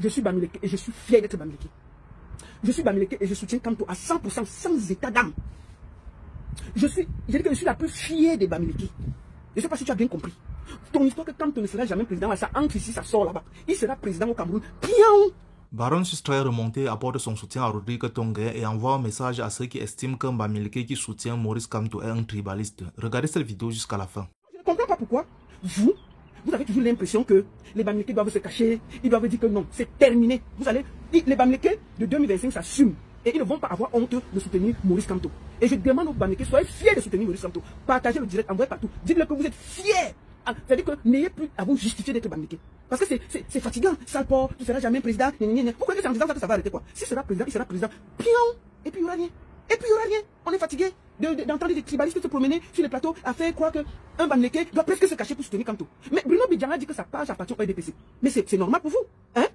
Je suis Bamileke et je suis fier d'être Bamileke. Je suis Bamileke et je soutiens Kamto à 100% sans état d'âme. Je dis que je suis la plus fière des Bamileke. Je ne sais pas si tu as bien compris. Ton histoire que Kamto ne sera jamais président, ça entre ici, ça sort là-bas. Il sera président au Cameroun. Pion! Baron Sustré remonté apporte son soutien à Rodrigue Tongue et envoie un message à ceux qui estiment qu'un Bamileke qui soutient Maurice Kamto est un tribaliste. Regardez cette vidéo jusqu'à la fin. Je ne comprends pas pourquoi vous avez toujours l'impression que les Bamileke doivent se cacher, ils doivent dire que non, c'est terminé. Les Bamileke de 2025 s'assument et ils ne vont pas avoir honte de soutenir Maurice Kamto. Et je demande aux Bamileke, soyez fiers de soutenir Maurice Kamto. Partagez le direct, envoyez partout. Dites-le que vous êtes fiers. C'est-à-dire que n'ayez plus à vous justifier d'être Bamileke. Parce que c'est fatigant. Salport, tu ne seras jamais président. Vous croyez que c'est en disant ça que ça va arrêter quoi? S'il sera président, il sera président. Pion. Et puis il n'y aura rien. Et puis il n'y aura rien. On est fatigué d'entendre des tribalistes se promener sur les plateaux à faire croire qu'un Bamileke doit presque se cacher pour soutenir Kamto. Mais Bruno Bidjanga dit que sa page appartient au RDPC. Mais c'est normal pour vous. Hein?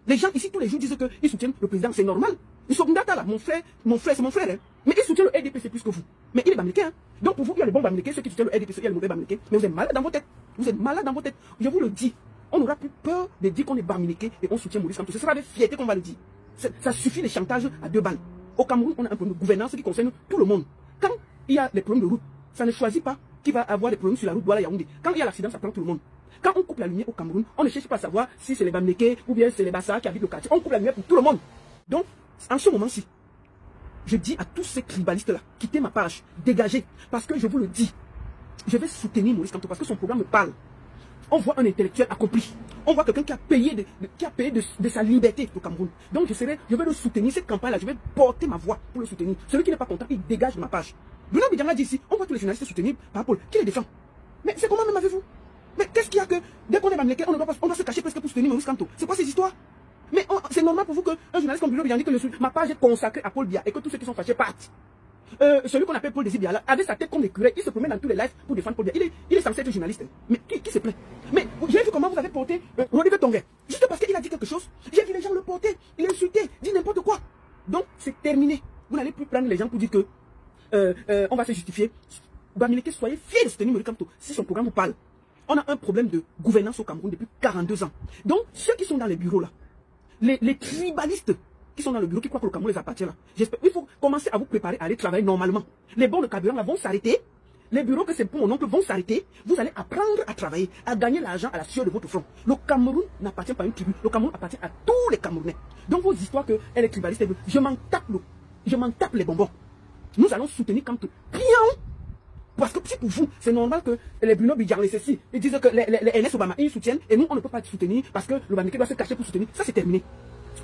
Les gens ici tous les jours disent qu'ils soutiennent le président. C'est normal. Ils sont là, mon frère, c'est mon frère. Hein? Mais il soutient le RDPC plus que vous. Mais il est Bamileke. Hein? Donc pour vous, il y a les bons Bamileke, ceux qui soutiennent le RDPC, il y a les mauvais Bamileke. Mais vous êtes malade dans vos têtes. Vous êtes malade dans vos têtes. Je vous le dis. On n'aura plus peur de dire qu'on est Bamileke et on soutient Maurice Kamto. Ce sera avec fierté qu'on va le dire. Ça suffit les chantages à deux balles. Au Cameroun, on a un problème de gouvernance qui concerne tout le monde. Quand il y a des problèmes de route, ça ne choisit pas qui va avoir des problèmes sur la route Douala-Yaoundé. Quand il y a l'accident, ça prend tout le monde. Quand on coupe la lumière au Cameroun, on ne cherche pas à savoir si c'est les Bamileke ou bien c'est les Bassa qui habitent le quartier. On coupe la lumière pour tout le monde. Donc, en ce moment-ci, je dis à tous ces tribalistes-là, quittez ma page, dégagez. Parce que je vous le dis, je vais soutenir Maurice Kamto parce que son programme me parle. On voit un intellectuel accompli. On voit quelqu'un qui a payé, de sa liberté au Cameroun. Donc je vais le soutenir. Cette campagne-là, je vais porter ma voix pour le soutenir. Celui qui n'est pas content, il dégage de ma page. Bruno Bidjanga dit ici, on voit tous les journalistes soutenir par Paul. Qui les défend? Mais c'est comment même avez-vous? Mais qu'est-ce qu'il y a que, dès qu'on est Bamileke, on doit se cacher presque pour soutenir Maurice Kamto? C'est quoi ces histoires? Mais c'est normal pour vous qu'un journaliste comme Bruno Bidjanga dit que ma page est consacrée à Paul Biya et que tous ceux qui sont fâchés partent. Celui qu'on appelle Paul Désir Biala avait sa tête comme l'écureuil, il se promène dans tous les lives pour défendre Paul Biya. Il est censé être journaliste. Mais qui se plaît? Mais j'ai vu comment vous avez porté Rodrigue Tongue. Juste parce qu'il a dit quelque chose, j'ai vu les gens le porter, il a insulté, dit n'importe quoi. Donc c'est terminé. Vous n'allez plus prendre les gens pour dire que on va se justifier. Bamileke, soyez fiers de soutenir Maurice Kamto si son programme vous parle. On a un problème de gouvernance au Cameroun depuis 42 ans. Donc ceux qui sont dans les bureaux là, les tribalistes qui sont dans le bureau, qui croient que le Cameroun les appartient là. J'espère, il faut commencer à vous préparer à aller travailler normalement. Les bons de carburant là vont s'arrêter. Les bureaux que c'est pour mon oncle vont s'arrêter. Vous allez apprendre à travailler, à gagner l'argent à la sueur de votre front. Le Cameroun n'appartient pas à une tribu. Le Cameroun appartient à tous les Camerounais. Donc vos histoires que elle est tribaliste, je m'en tape les bonbons. Nous allons soutenir Kamto. Pion! Parce que si pour vous, c'est normal que les Bruno Bidjanga, ceci, ils disent que les NS Obama, ils soutiennent, et nous, on ne peut pas soutenir parce que le Bamileke doit se cacher pour soutenir. Ça, c'est terminé.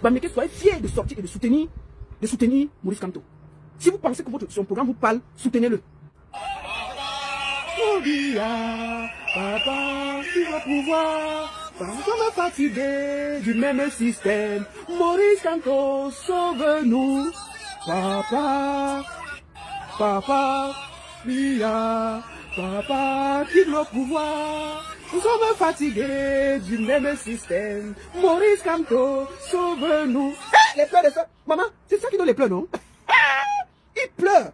Bamileke, soyez fiers de sortir et de soutenir Maurice Kamto. Si vous pensez que son programme vous parle, soutenez-le. Papa, tu vas pouvoir, parce qu'on est fatigué du même système. Maurice Kamto, sauve-nous. Papa, papa, quitte le pouvoir. Nous sommes fatigués du même système. Maurice Kamto, sauve-nous. Les pleurs de ça. Maman, c'est ça qui donne les pleurs, non? Il pleure.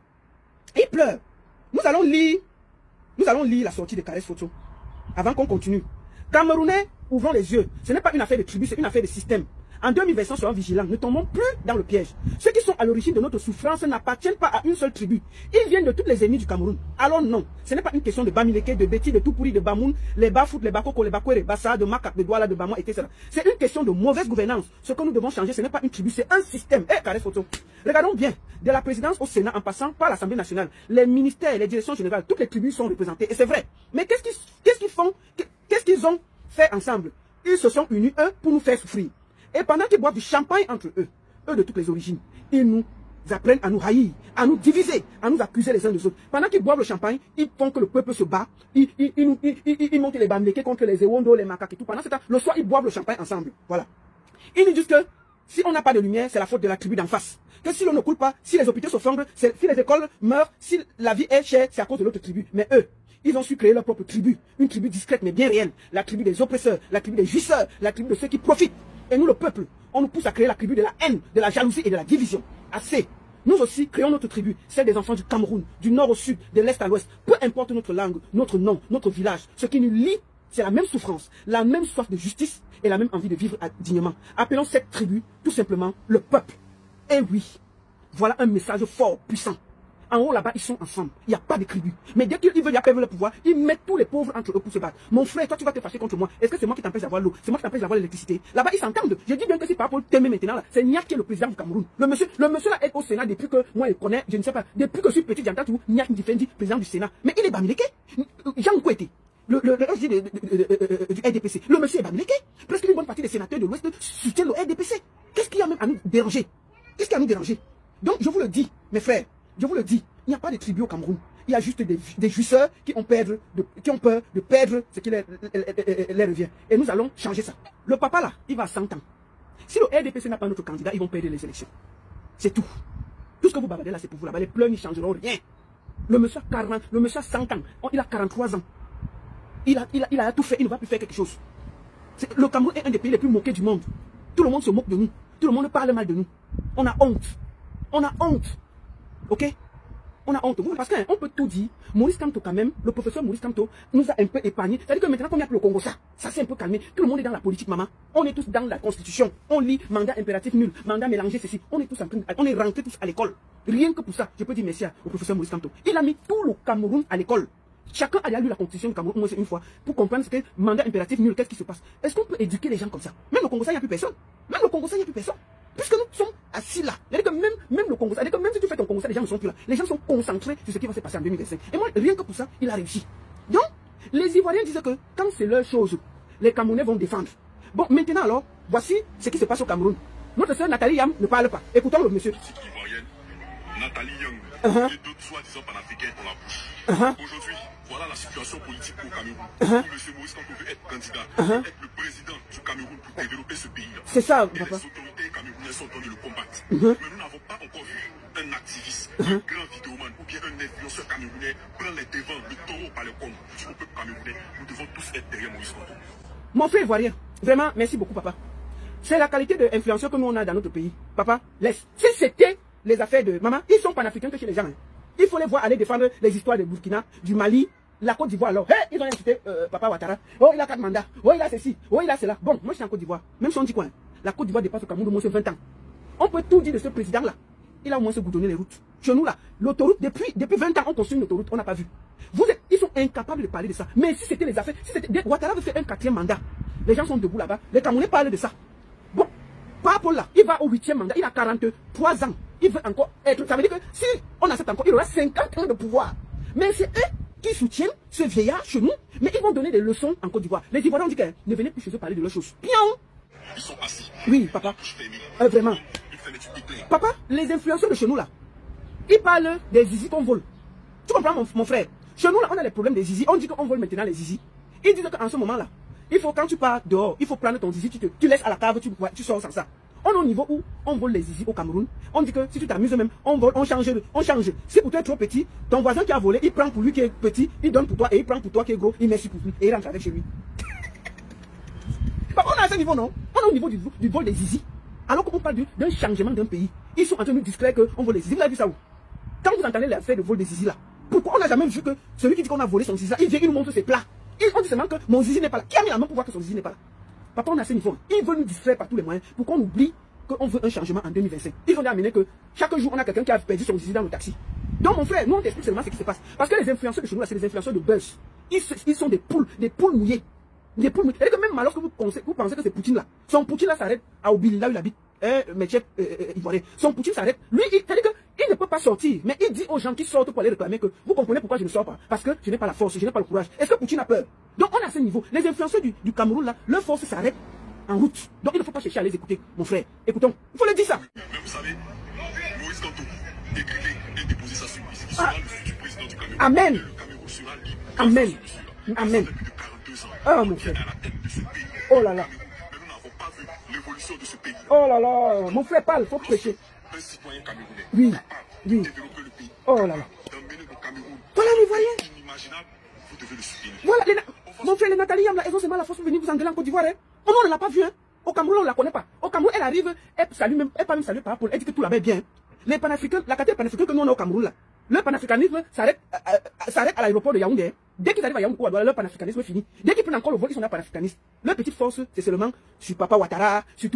Il pleure. Nous allons lire la sortie de Caresse Photo. Avant qu'on continue. Camerounais, ouvrons les yeux. Ce n'est pas une affaire de tribu, c'est une affaire de système. En 2020, soyons vigilants, ne tombons plus dans le piège. Ceux qui sont à l'origine de notre souffrance n'appartiennent pas à une seule tribu. Ils viennent de toutes les ennemis du Cameroun. Alors non, ce n'est pas une question de Bamileke, de Betty, de Toupouri, de Bamoun, les Bafout, les Bakoko, les Bakwere, Bassa, de Makak, de Douala, de Bamou, etc. C'est une question de mauvaise gouvernance. Ce que nous devons changer, ce n'est pas une tribu, c'est un système. Carré photo. Regardons bien, de la présidence au Sénat en passant par l'Assemblée nationale, les ministères, les directions générales, toutes les tribus sont représentées. Et c'est vrai. Mais qu'est-ce qu'ils ont fait ensemble? Ils se sont unis, eux, pour nous faire souffrir. Et pendant qu'ils boivent du champagne entre eux de toutes les origines, ils nous apprennent à nous haïr, à nous diviser, à nous accuser les uns des autres. Pendant qu'ils boivent le champagne, ils font que le peuple se bat, ils montent les Bamileke contre les Ewondo, les Makak et tout. Pendant ce temps, le soir, ils boivent le champagne ensemble. Voilà. Ils nous disent que si on n'a pas de lumière, c'est la faute de la tribu d'en face. Que si l'on ne coule pas, si les hôpitaux s'effondrent, si les écoles meurent, si la vie est chère, c'est à cause de l'autre tribu. Mais eux, ils ont su créer leur propre tribu. Une tribu discrète mais bien réelle. La tribu des oppresseurs, la tribu des jouisseurs, la tribu de ceux qui profitent. Et nous, le peuple, on nous pousse à créer la tribu de la haine, de la jalousie et de la division. Assez. Nous aussi, créons notre tribu, celle des enfants du Cameroun, du nord au sud, de l'est à l'ouest. Peu importe notre langue, notre nom, notre village. Ce qui nous lie, c'est la même souffrance, la même soif de justice et la même envie de vivre dignement. Appelons cette tribu tout simplement le peuple. Et oui, voilà un message fort, puissant. En haut là-bas, ils sont ensemble. Il n'y a pas de tribu. Mais dès qu'ils veulent perdre le pouvoir, ils mettent tous les pauvres entre eux pour se battre. Mon frère, toi tu vas te fâcher contre moi. Est-ce que c'est moi qui t'empêche d'avoir l'eau? C'est moi qui t'empêche d'avoir l'électricité? Là-bas, ils s'entendent. Je dis bien que si par rapport au thème maintenant, c'est Niak qui est le président du Cameroun. Le monsieur là est au Sénat depuis que moi je connais, je ne sais pas, depuis que je suis petit, j'entends tout Niak Ndifendi, président du Sénat. Mais il est Bamileke. Jean Kouete. Le RG du RDPC. Le monsieur est Bamileke. Presque une bonne partie des sénateurs de l'Ouest soutiennent le RDPC. Qu'est-ce qu'il y a même à nous déranger? Qu'est-ce qu'il y a à nous déranger? Donc, je vous le dis, mes frères, je vous le dis, il n'y a pas de tribu au Cameroun. Il y a juste des jouisseurs qui ont peur de perdre ce qui leur revient. Et nous allons changer ça. Le papa là, il va à 100 ans. Si le RDPC n'a pas notre candidat, ils vont perdre les élections. C'est tout. Tout ce que vous bavardez là, c'est pour vous là-bas. Les pleurs n'y changeront rien. Le monsieur a 100 ans. Il a 43 ans. Il a tout fait, il ne va plus faire quelque chose. Le Cameroun est un des pays les plus moqués du monde. Tout le monde se moque de nous. Tout le monde parle mal de nous. On a honte. On a honte. Ok? On a honte. Parce qu'on peut tout dire. Maurice Kamto quand même, le professeur Maurice Kamto nous a un peu épargné. C'est-à-dire que maintenant qu'on a plus le Congo, ça s'est un peu calmé. Tout le monde est dans la politique, maman. On est tous dans la constitution. On lit mandat impératif nul, mandat mélangé, ceci. On est tous on est rentrés tous à l'école. Rien que pour ça, je peux dire merci au professeur Maurice Kamto. Il a mis tout le Cameroun à l'école. Chacun a lu la constitution du Cameroun au moins une fois pour comprendre ce que mandat impératif nul, qu'est-ce qui se passe. Est-ce qu'on peut éduquer les gens comme ça? Même le Congo, ça, il n'y a plus personne. Même le Congo, ça, il n'y a plus personne. Puisque nous sommes assis là. C'est-à-dire que même le Congo, c'est-à-dire que même si tu fais ton Congo, les gens ne sont plus là. Les gens sont concentrés sur ce qui va se passer en 2025. Et moi, rien que pour ça, il a réussi. Donc, les Ivoiriens disent que quand c'est leur chose, les Camerounais vont défendre. Bon, maintenant alors, voici ce qui se passe au Cameroun. Notre sœur Nathalie Yam ne parle pas. Écoutons le monsieur. Nathalie Young, et d'autres soi-disant panafricains ont la bouche. Aujourd'hui, voilà la situation politique au Cameroun. M. Maurice Kamto veut être candidat, être le président du Cameroun pour développer ce pays-là. C'est ça, et papa. les autorités camerounaises sont en train de le combattre. Mais nous n'avons pas encore vu un activiste, un grand vidéoman ou bien un influenceur camerounais prendre les devants, le taureau par le cornes du peuple camerounais. Nous devons tous être derrière Maurice Kamto. Mon frère ivoirien, vraiment, merci beaucoup, papa. C'est la qualité d'influenceur que nous on a dans notre pays. Papa, laisse. Si c'était les affaires de maman, ils sont panafricains que chez les gens. Hein. Il faut les voir aller défendre les histoires de Burkina, du Mali, la Côte d'Ivoire. Alors, hey, ils ont incité Papa Ouattara. Oh, il a 4 mandats. Oh, il a ceci. Oh, il a cela. Bon, moi je suis en Côte d'Ivoire. Même si on dit quoi, hein, la Côte d'Ivoire dépasse le Cameroun de moins de 20 ans. On peut tout dire de ce président-là. Il a au moins se goudronner les routes. Chez nous là, l'autoroute, depuis 20 ans, on construit une autoroute, on n'a pas vu. Ils sont incapables de parler de ça. Mais si c'était les affaires, si c'était Ouattara veut faire un 4e mandat, les gens sont debout là-bas. Les Camerounais parlent de ça. Bon, par rapport là, il va au 8e mandat, il a 43 ans. Il veut encore être. Ça veut dire que si on accepte encore, il aura 50 ans de pouvoir. Mais c'est eux qui soutiennent ce vieillard chez nous, mais ils vont donner des leçons en Côte d'Ivoire. Les Ivoiriens ont dit que ne venez plus chez eux parler de leurs choses. Pion! Ils sont assis. Oui, papa. Vraiment. Papa, les influenceurs de chez nous là, ils parlent des zizi qu'on vole. Tu comprends mon frère? Chez nous là, on a les problèmes des zizi. On dit qu'on vole maintenant les zizi. Ils disent qu'en ce moment là, il faut quand tu pars dehors, il faut prendre ton zizi, tu laisses à la cave, tu sors sans ça. On est au niveau où on vole les zizi au Cameroun. On dit que si tu t'amuses même, on vole, on change. Si pour toi est trop petit, ton voisin qui a volé, il prend pour lui qui est petit, il donne pour toi et il prend pour toi qui est gros, il met sur pour lui et il rentre avec chez lui. On est à ce niveau, non? On est au niveau du vol des zizi. Alors qu'on parle d'un changement d'un pays. Ils sont en train de nous distraire qu'on vole les zizi. Vous avez vu ça où? Quand vous entendez l'affaire de vol des zizi là, pourquoi on n'a jamais vu que celui qui dit qu'on a volé son zizi là, il vient, il nous montre ses plats. On dit seulement que mon zizi n'est pas là. Qui a mis la main pour voir que son zizi n'est pas là? Papa, on a ce niveau. Ils veulent nous distraire par tous les moyens pour qu'on oublie qu'on veut un changement en 2025. Ils vont amener que chaque jour, on a quelqu'un qui a perdu son zizi dans le taxi. Donc, mon frère, nous, on t'explique seulement ce qui se passe. Parce que les influenceurs de chez nous, là, c'est des influenceurs de buzz. Ils sont des poules mouillées. Des poules mouillées. C'est-à-dire que même lorsque vous pensez que c'est Poutine là, son Poutine là s'arrête à Obili, là où il habite, métier ivoirien. Son Poutine s'arrête. Lui, c'est-à-dire qu'il ne peut pas sortir. Mais il dit aux gens qui sortent pour aller réclamer que vous comprenez pourquoi je ne sors pas. Parce que je n'ai pas la force, je n'ai pas le courage. Est-ce que Poutine a peur? Donc, on a ce niveau. Les influenceurs du Cameroun là, leur force s'arrête en route. Donc il ne faut pas chercher à les écouter, mon frère. Écoutons. Il faut le dire ça. Mais vous savez, Maurice Kamto, écrivez et déposez ça sur lui. Il sera le futur président du Cameroun. Amen. Le Cameroun sera libre. Amen. Amen. Plus de 42 ans. Ah, mon frère. À la tête de ce pays. Oh là là. Mais nous n'avons pas vu l'évolution de ce pays. Oh là là. Mon frère parle, il faut prêcher. Un citoyen camerounais. Oui. Oui. Développer le pays. Oh là là. D'emmener le Cameroun. Voilà les voyez. Inimaginable. Vous devez le soutenir. Voilà, mon frère, les Nathalie Yam, elles ont seulement la force pour venir vous engueuler en Côte d'Ivoire. Hein. Oh non, on ne l'a pas vu. Hein. Au Cameroun, on ne la connaît pas. Au Cameroun, elle arrive, elle salue même, elle pas même saluer par rapport, elle dit que tout là-bas est bien. Les panafricains, la qualité panafricaine que nous on a au Cameroun là, Le panafricanisme s'arrête à l'aéroport de Yaoundé. Dès qu'ils arrivent à Yaoundé, leur panafricanisme est fini. Dès qu'ils prennent encore le vol, ils sont là panafricanistes. Leur petite force, c'est seulement sur Papa Ouattara, sur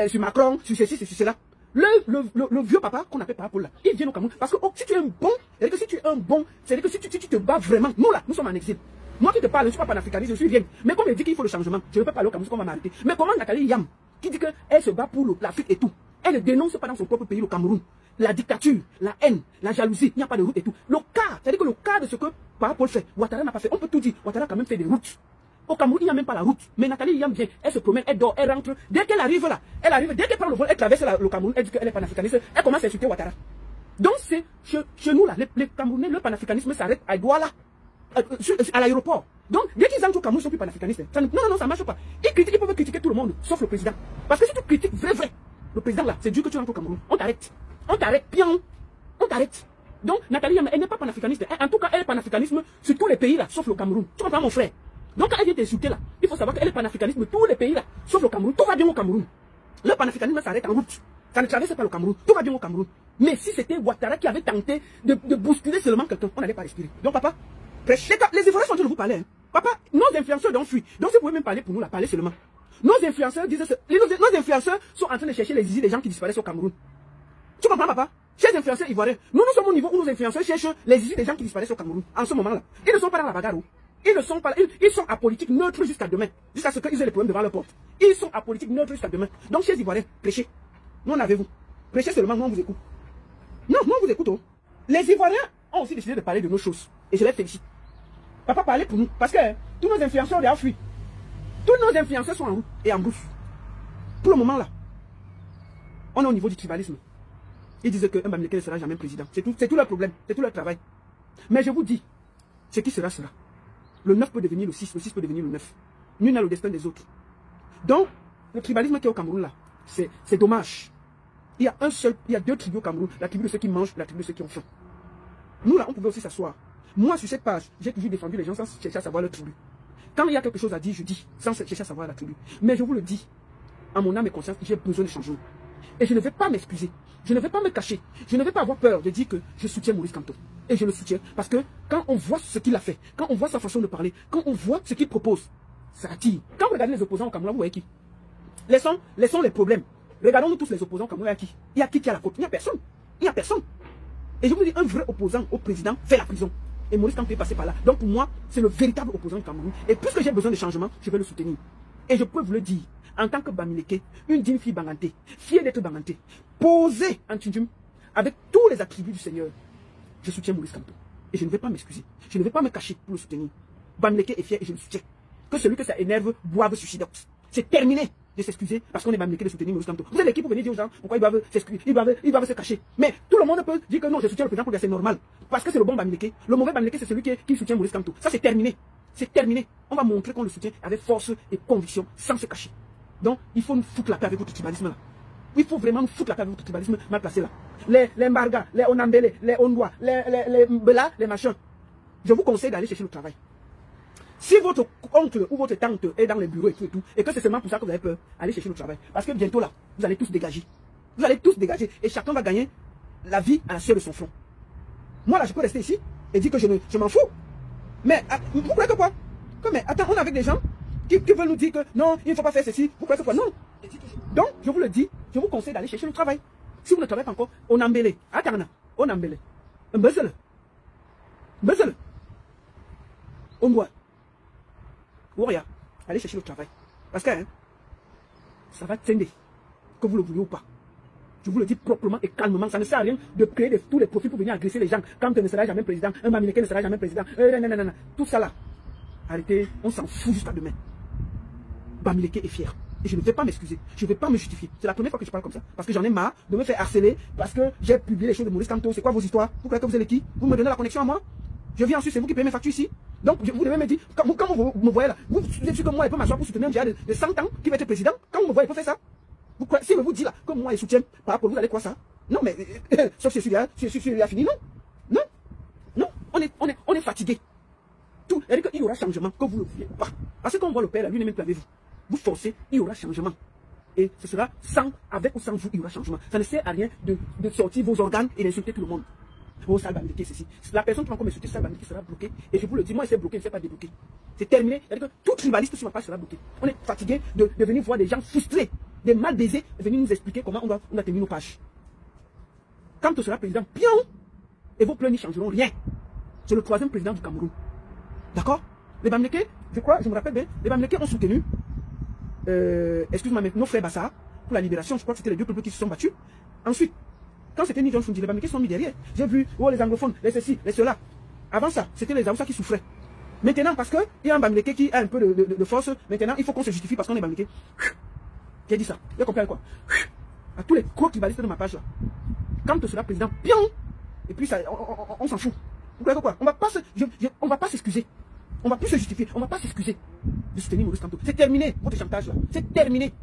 sur Macron, sur ceci, sur cela. Le vieux papa qu'on appelle Papa Paul là, il vient au Cameroun. Parce que si tu es un bon, c'est-à-dire que si tu es un bon, c'est-à-dire que si tu te bats vraiment, nous là, nous sommes en exil. Moi qui te parle, je ne suis pas panafricaniste, je suis rien. Mais comme il dit qu'il faut le changement, je ne peux pas aller au Cameroun, qu'on va m'arrêter. Mais comment Nathalie Yam, qui dit qu'elle se bat pour l'Afrique et tout, elle ne dénonce pas dans son propre pays, le Cameroun, la dictature, la haine, la jalousie, il n'y a pas de route et tout. Le cas, c'est-à-dire que le cas de ce que Papa Paul fait, Ouattara n'a pas fait. On peut tout dire, Ouattara a quand même fait des routes. Au Cameroun, il n'y a même pas la route. Mais Nathalie Yam vient, elle se promène, elle dort, elle rentre. Dès qu'elle arrive là, dès qu'elle prend le vol, elle traverse le Cameroun, elle dit qu'elle est panafricaniste, elle commence à insulter Ouattara. Donc c'est chez nous là, les Camerounais, le panafricanisme s'arrête à Douala, à l'aéroport. Donc dès qu'ils entrent au Cameroun, ils sont plus panafricanistes. Non, ça ne marche pas. Ils peuvent critiquer tout le monde, sauf le président. Parce que si tu critiques vrai, le président là, c'est dur que tu rentres au Cameroun. On t'arrête. Bien. On t'arrête. Donc Nathalie Yam, elle n'est pas panafricaniste. En tout cas, elle est panafricanisme sur tous les pays là, sauf le Cameroun. Tu comprends mon frère? Donc quand elle vient t'insulter là, il faut savoir qu'elle est panafricaniste de tous les pays là, sauf le Cameroun. Tout va bien au Cameroun. Le panafricanisme s'arrête en route. Ça ne traverse pas le Cameroun. Tout va bien au Cameroun. Mais si c'était Ouattara qui avait tenté de bousculer seulement quelqu'un, on n'allait pas respirer. Donc papa, prêchez. Les Ivoiriens sont en train de vous parler. Hein. Papa, nos influenceurs ont fui. Donc si vous pouvez même parler pour nous là, parlez seulement. Nos influenceurs disent nos influenceurs sont en train de chercher les zizi des gens qui disparaissent au Cameroun. Tu comprends papa? Chers influenceurs ivoiriens, nous sommes au niveau où nos influenceurs cherchent les zizi des gens qui disparaissent au Cameroun. En ce moment là, ils ne sont pas dans la bagarre. Ils ne sont pas là. Ils sont à politique neutre jusqu'à demain. Jusqu'à ce qu'ils aient les problèmes devant leur porte. Ils sont à politique neutre jusqu'à demain. Donc, chers Ivoiriens, prêchez. Nous en avez-vous. Prêchez seulement, nous on vous écoute. Non, nous on vous écoute. Oh. Les Ivoiriens ont aussi décidé de parler de nos choses. Et je les félicite. Papa, parlez pour nous. Parce que tous nos influenceurs ont fui. Tous nos influenceurs sont en route et en brousse. Pour le moment là, on est au niveau du tribalisme. Ils disent qu'un Bamileke ne sera jamais président. C'est tout leur problème. C'est tout leur travail. Mais je vous dis, ce qui sera, sera. Le 9 peut devenir le 6 peut devenir le 9. Nul n'a le destin des autres. Donc, le tribalisme qui est au Cameroun là, c'est dommage. Il y a deux tribus au Cameroun, la tribu de ceux qui mangent, la tribu de ceux qui ont faim. Nous là, on pouvait aussi s'asseoir. Moi, sur cette page, j'ai toujours défendu les gens sans chercher à savoir leur tribu. Quand il y a quelque chose à dire, je dis, sans chercher à savoir la tribu. Mais je vous le dis, à mon âme et conscience, j'ai besoin de changement. Et je ne vais pas m'excuser. Je ne vais pas me cacher. Je ne vais pas avoir peur de dire que je soutiens Maurice Kamto. Et je le soutiens parce que quand on voit ce qu'il a fait, quand on voit sa façon de parler, quand on voit ce qu'il propose, ça attire. Quand vous regardez les opposants au Cameroun, vous voyez qui? Laissons les problèmes. Regardons-nous tous les opposants au Cameroun, il y a qui a la faute? Il n'y a personne. Il n'y a personne. Et je vous dis, un vrai opposant au président fait la prison. Et Maurice Kamto est passé par là. Donc pour moi, c'est le véritable opposant du Cameroun. Et puisque j'ai besoin de changement, je vais le soutenir. Et je peux vous le dire, en tant que Bamileke, une digne fille bangantée, fière d'être bangantée, posée en Tchindjum, avec tous les attributs du Seigneur, je soutiens Maurice Kamto. Et je ne vais pas m'excuser. Je ne vais pas me cacher pour le soutenir. Bamileke est fier et je le soutiens. Que celui que ça énerve boive suicidox. C'est terminé de s'excuser parce qu'on est Bamileke de soutenir Maurice Kamto. Vous êtes l'équipe pour venir dire aux gens pourquoi ils doivent s'excuser, ils doivent se cacher. Mais tout le monde peut dire que non, je soutiens le président pour que c'est normal. Parce que c'est le bon Bamileke. Le mauvais Bamileke, c'est celui qui soutient Maurice Kamto. Ça, c'est terminé. C'est terminé. On va montrer qu'on le soutient avec force et conviction, sans se cacher. Donc, il faut nous foutre la paix avec votre tribalisme là. Il faut vraiment nous foutre la paix avec votre tribalisme mal placé là. Les Mbarga, les Onambele, les Ondwa, les Mbela, les machins. Je vous conseille d'aller chercher le travail. Si votre oncle ou votre tante est dans les bureaux et tout, et que c'est seulement pour ça que vous avez peur, allez chercher le travail. Parce que bientôt là, vous allez tous dégager. Vous allez tous dégager et chacun va gagner la vie à la sueur de son front. Moi là, je peux rester ici et dire que je m'en fous. Mais vous croyez que quoi? Mais attends, on est avec des gens qui veulent nous dire que non, il ne faut pas faire ceci. Vous croyez que quoi? Non. Donc, je vous le dis, je vous conseille d'aller chercher le travail. Si vous ne travaillez pas encore, on embelle. Attends, on embelle. Un bezel. On doit. Ouria, allez chercher le travail. Parce que ça va t'aider, que vous le vouliez ou pas. Je vous le dis proprement et calmement. Ça ne sert à rien de créer tous les profils pour venir agresser les gens. Quand tu ne seras jamais président, un Bamileke ne sera jamais président. Non. Tout ça là. Arrêtez, on s'en fout jusqu'à demain. Bamileke est fier. Et je ne vais pas m'excuser. Je ne vais pas me justifier. C'est la première fois que je parle comme ça. Parce que j'en ai marre de me faire harceler. Parce que j'ai publié les choses de Maurice Kamto. C'est quoi vos histoires? Vous croyez que vous êtes qui? Vous me donnez la connexion à moi? Je viens ensuite, c'est vous qui payez mes factures ici. Donc, vous devez me dire, quand vous me voyez là, vous êtes sûr que moi, il peut m'asseoir pour soutenir un gars de 100 ans qui va être président? Quand vous me voyez, il peut faire ça? Si je vous dis là, que moi, il soutient par rapport, vous allez quoi ça? Non, mais, sauf si celui-là a fini, non, on est fatigué. Tout, c'est-à-dire qu'il y aura changement, que vous le vouliez pas. Parce que quand on voit le père là, lui-même plus avec vous. Vous forcez, il y aura changement. Et ce sera avec ou sans vous, il y aura changement. Ça ne sert à rien de sortir vos organes et d'insulter tout le monde. Oh, Sal Bamileke, ceci. La personne qui va encore m'insulter, Sal Bamileke sera bloquée. Et je vous le dis, moi, il s'est bloqué, il ne s'est pas débloqué. C'est terminé. C'est-à-dire que tout tribaliste sur ma page sera bloqué. On est fatigué de venir voir des gens frustrés, des mal baisés, venir nous expliquer comment on doit tenir nos pages. Quand tu seras président, bien, et vos plans n'y changeront rien. C'est le 3e président du Cameroun. D'accord? Les Bamileke, je me rappelle bien, les Bamileke ont soutenu, excuse-moi, nos frères Bassa, pour la libération. Je crois que c'était les 2 peuples qui se sont battus. Ensuite, quand c'était Ni John Fundi, les Bamileke sont mis derrière. J'ai vu, oh, les anglophones, les ceci, les cela. Avant ça, c'était les Aoussa qui souffraient. Maintenant, parce qu'il y a un Bamileke qui a un peu de force, maintenant, il faut qu'on se justifie parce qu'on est Bamileke. Qui a dit ça? Vous comprenez quoi? À tous les crocs qui balisent de ma page là. Quand tu seras président, bien, et puis ça, on s'en fout. Vous comprenez quoi? On va pas s'excuser. On va plus se justifier. On va pas s'excuser de soutenir Maurice Kamto. C'est terminé, votre chantage là. C'est terminé.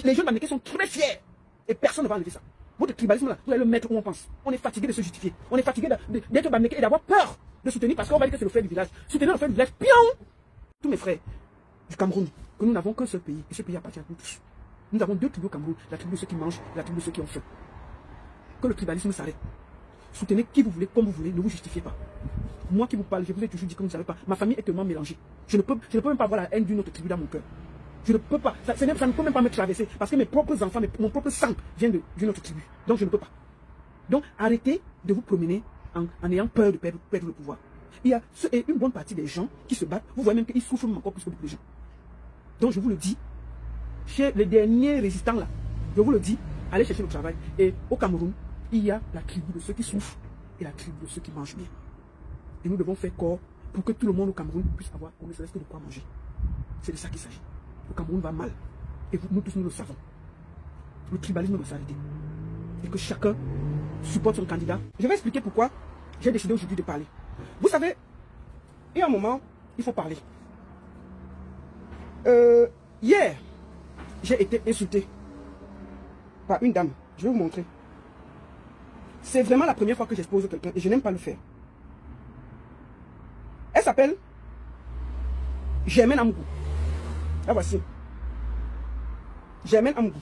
Les jeunes Bamileke sont très fiers. Et personne ne va enlever ça. Votre tribalisme là, vous allez le mettre où on pense. On est fatigué de se justifier. On est fatigué d'être Bamileke et d'avoir peur de soutenir parce qu'on va dire que c'est le frère du village. Soutenir le frère du village, pion! Tous mes frères du Cameroun, que nous n'avons qu'un seul pays, et ce pays appartient à nous tous. Nous avons 2 tribus au Cameroun, la tribu de ceux qui mangent et la tribu de ceux qui ont faim. Que le tribalisme s'arrête. Soutenez qui vous voulez, comme vous voulez, ne vous justifiez pas. Moi qui vous parle, je vous ai toujours dit que vous ne savez pas, ma famille est tellement mélangée. Je ne peux même pas avoir la haine d'une autre tribu dans mon cœur. Je ne peux pas, ça ne peut même pas me traverser, parce que mes propres enfants, mon propre sang vient d'une autre tribu. Donc je ne peux pas. Donc arrêtez de vous promener en ayant peur de perdre le pouvoir. Il y a une bonne partie des gens qui se battent, vous voyez même qu'ils souffrent encore plus que beaucoup de gens. Donc je vous le dis, chez les derniers résistants là, je vous le dis, allez chercher le travail. Et au Cameroun, il y a la tribu de ceux qui souffrent et la tribu de ceux qui mangent bien. Et nous devons faire corps pour que tout le monde au Cameroun puisse avoir ne serait-ce que de quoi manger. C'est de ça qu'il s'agit. Le Cameroun va mal. Et nous tous, nous le savons. Le tribalisme doit s'arrêter. Et que chacun supporte son candidat. Je vais expliquer pourquoi j'ai décidé aujourd'hui de parler. Vous savez, il y a un moment, il faut parler. Hier, j'ai été insulté par une dame. Je vais vous montrer. C'est vraiment la première fois que j'expose quelqu'un et je n'aime pas le faire. Elle s'appelle Germaine Amougou. La voici. Germaine Amougou.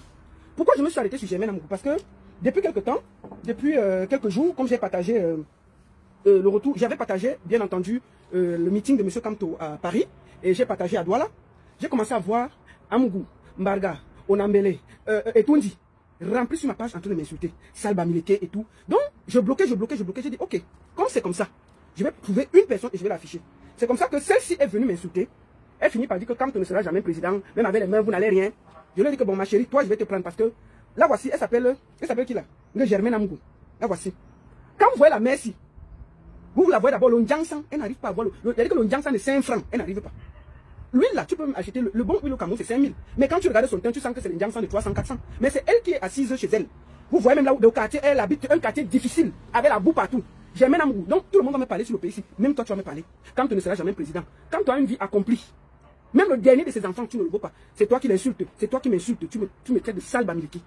Pourquoi je me suis arrêté sur Germaine Amougou? Parce que depuis quelques temps, depuis quelques jours, comme j'ai partagé le retour, j'avais partagé bien entendu le meeting de M. Kamto à Paris et j'ai partagé à Douala. J'ai commencé à voir Amougou, Mbarga, Onambele et Tundi remplis sur ma page en train de m'insulter. Sal Bamileke et tout. Donc je bloquais. J'ai dit ok, comme c'est comme ça, je vais trouver une personne et je vais l'afficher. C'est comme ça que celle-ci est venue m'insulter. Elle finit par dire que Kamto ne sera jamais président, même avec les mains, vous n'allez rien. Je lui ai dit que bon, ma chérie, toi, je vais te prendre parce que là, voici, elle s'appelle qui là? Germaine Amougou. Là, voici. Quand vous voyez la Messi, vous la voyez d'abord, le Ndjangsan, elle n'arrive pas à voir il y a dit que le Ndjangsan de 5 francs, elle n'arrive pas. L'huile là, tu peux acheter le bon huile au Cameroun, c'est 5000. Mais quand tu regardes son teint, tu sens que c'est le Ndjangsan de 300, 400. Mais c'est elle qui est assise chez elle. Vous voyez même là où le quartier, elle habite un quartier difficile, avec la boue partout. Germaine Amougou. Donc tout le monde va me parler sur le pays ici. Même toi, tu vas me parler. Quand tu ne seras jamais président, quand tu as une vie accomplie, même le dernier de ses enfants, tu ne le vois pas. C'est toi qui l'insultes, c'est toi qui m'insultes, tu me traites de sale Bamileke.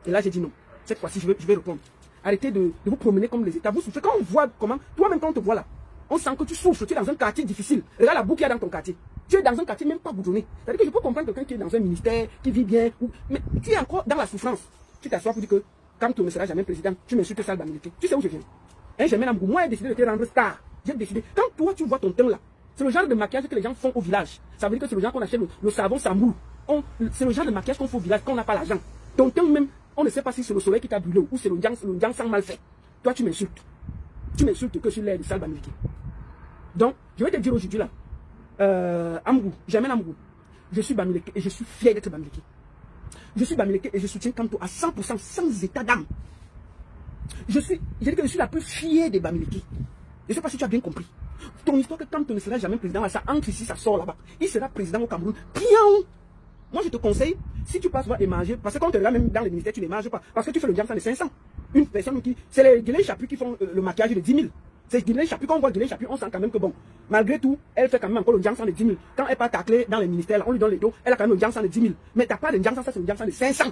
Et là, j'ai dit non. Cette fois-ci, je vais répondre. Arrêtez de vous promener comme les États. Vous souffrez. Quand on voit comment, toi-même quand on te voit là, on sent que tu souffres, tu es dans un quartier difficile. Regarde la boue qu'il y a dans ton quartier. Tu es dans un quartier même pas boudronné. C'est-à-dire que je peux comprendre quelqu'un qui est dans un ministère, qui vit bien, mais tu es encore dans la souffrance. Tu t'assois pour dire que quand tu ne seras jamais président, tu m'insultes sale Bamileke. Tu sais où je viens? Germaine Amougou, moi, j'ai décidé de te rendre star. J'ai décidé. Quand toi, tu vois ton teint là, c'est le genre de maquillage que les gens font au village. Ça veut dire que c'est le genre qu'on achète le savon Sambour. C'est le genre de maquillage qu'on fait au village quand on n'a pas l'argent. Ton teint même, on ne sait pas si c'est le soleil qui t'a brûlé ou c'est le Ndjangsan mal fait. Toi, tu m'insultes. Tu m'insultes que sur l'air de sale Bamileke. Donc, je vais te dire aujourd'hui là, Amougou, Germaine Amougou, je suis Bamileke et je suis fier d'être Bamileke. Je suis Bamileke et je soutiens Kamto à 100% sans état d'âme. J'ai dit que je suis la plus fière des Bamileke. Je ne sais pas si tu as bien compris. Ton histoire que Kamto ne sera jamais président, ça entre ici, ça sort là-bas. Il sera président au Cameroun. Pion! Moi, je te conseille, si tu passes voir émarger, parce que quand tu es là même dans les ministères, tu n'émarges pas. Parce que tu fais le Ndjangsan de 500. Une personne qui. C'est les Guilain Chapuis qui font le maquillage de 10 000. C'est Guilain Chapuis, quand on voit Guilain Chapuis, on sent quand même que bon, malgré tout, elle fait quand même encore le Ndjangsan de 10 000. Quand elle part tacler dans les ministères, on lui donne les dos, elle a quand même le Ndjangsan de 10 000. Mais t'as pas de Ndjangsan, ça c'est le Ndjangsan de 500.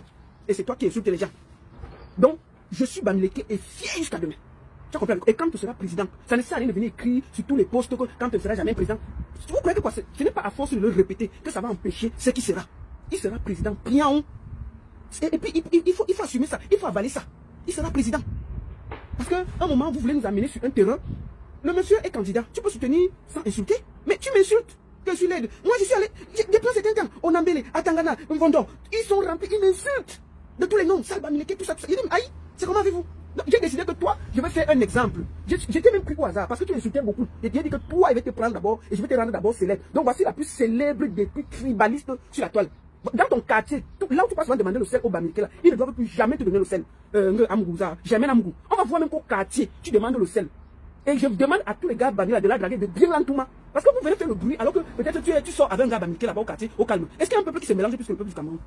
Et c'est toi qui insultes les gens. Donc, je suis Bamileke et fier jusqu'à demain. Tu as compris? Et quand tu seras président, ça ne sert à rien de venir écrire sur tous les postes que quand tu ne seras jamais président. Vous croyez que quoi? Ce n'est pas à force de le répéter que ça va empêcher ce qui sera. Il sera président. Et puis, il faut assumer ça. Il faut avaler ça. Il sera président. Parce qu'à un moment, vous voulez nous amener sur un terrain. Le monsieur est candidat. Tu peux soutenir sans insulter. Mais tu m'insultes. Que je suis laide. Moi, je suis allé. J'ai pris certains camps. Au Nambélé, à Tangana, au Vondor. Ils sont remplis. Ils m'insultent. De tous les noms. Salba Mileke, tout ça, tout ça. Il dit, aïe, c'est comment avez-vous? J'ai décidé que toi, je vais faire un exemple. J'étais même pris au hasard parce que tu m'insultais beaucoup. Et j'ai dit que toi, je vais te prendre d'abord et je vais te rendre d'abord célèbre. Donc voici la plus célèbre des plus tribalistes sur la toile. Dans ton quartier, là où tu passes, on va demander le sel au Bamileke là. Ils ne doivent plus jamais te donner le sel. Jamais Namgou. On va voir même qu'au quartier, tu demandes le sel. Et je demande à tous les gars Bamileke de la draguer de bien l'entouma. Parce que vous venez faire le bruit alors que peut-être tu sors avec un gars Bamileke là-bas au quartier, au calme. Est-ce qu'il y a un peuple qui se mélange plus que le peuple du Cameroun?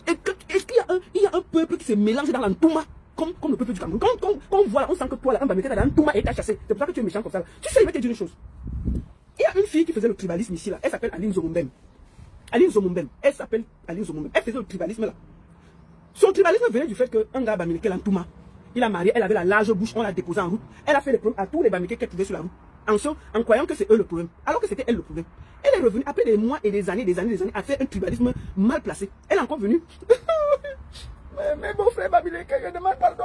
Est-ce qu'il y a un peuple qui se mélange dans l'entouma comme le peuple du Cameroun? Quand on voit là, on sent que toi là, un Bamileke dans l'entouma et t'as chassé. C'est pour ça que tu es méchant comme ça là. Tu sais, il va te dire une chose. Il y a une fille qui faisait le tribalisme ici là. Elle s'appelle Aline Zomumbem. Aline Zomumbem. Elle s'appelle Aline Zomumbem. Elle faisait le tribalisme là. Son tribalisme venait du fait qu'un gars Bamileke l'entouma. Il a marié, elle avait la large bouche, on l'a déposée en route. Elle a fait des problèmes à tous les Bamileke qu'elle trouvait sur la route. En croyant que c'est eux le problème. Alors que c'était elle le problème. Elle est revenue après des mois et des années à faire un tribalisme mal placé. Elle est encore venue. mais mon frère Bamileke, je demande pardon.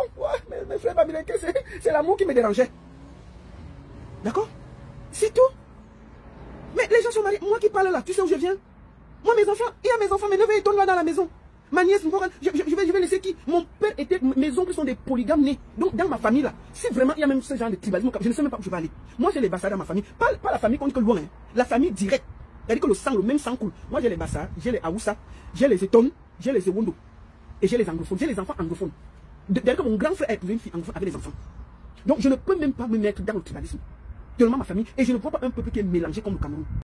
Mes frères Bamileke, c'est l'amour qui me dérangeait. D'accord? C'est tout. Mais les gens sont mariés. Moi qui parle là, tu sais où je viens? Moi, mes enfants, il y a mes enfants, mes neveux, ils tournent là dans la maison. Ma nièce, je vais laisser qui? Mon père était, mes oncles sont des polygames nés. Donc, dans ma famille là, si vraiment il y a même ce genre de tribalisme, je ne sais même pas où je vais aller. Moi, j'ai les Bassas dans ma famille. Pas la famille qu'on dit que loin, hein. La famille directe. C'est-à-dire que le même sang coule. Moi, j'ai les Bassas, j'ai les Aoussa, j'ai les Eton, j'ai les Ewondo. Et j'ai les anglophones. J'ai les enfants anglophones. D'ailleurs, que mon grand frère a épousé une fille anglophone avec des enfants. Donc, je ne peux même pas me mettre dans le tribalisme. Tellement ma famille. Et je ne vois pas un peuple qui est mélangé comme le Cameroun.